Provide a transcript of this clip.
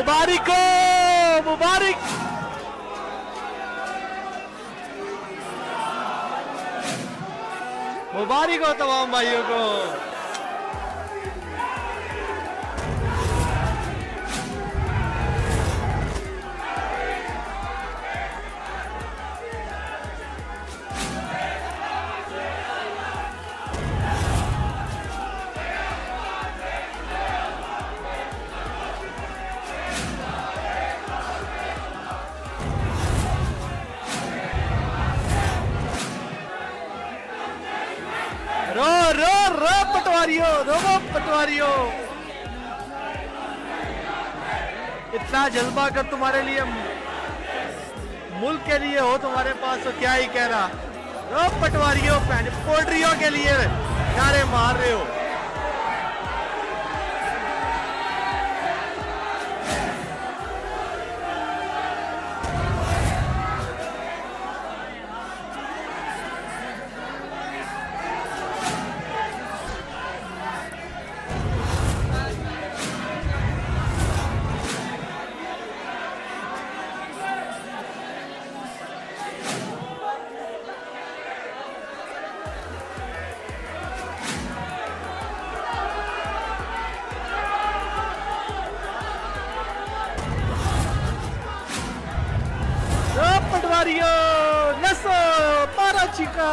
मुबारक हो, मुबारक। मुबारक हो तमाम भाइयों को। रो रो रो पटवारियों, रो पटवारियों। इतना जज्बा कर तुम्हारे लिए, मुल्क के लिए हो तुम्हारे पास तो क्या ही कह रहा। रो पटवारियों, पोल्ट्रियों के लिए नारे मार रहे हो। पटवारियों नसो पारा चिका।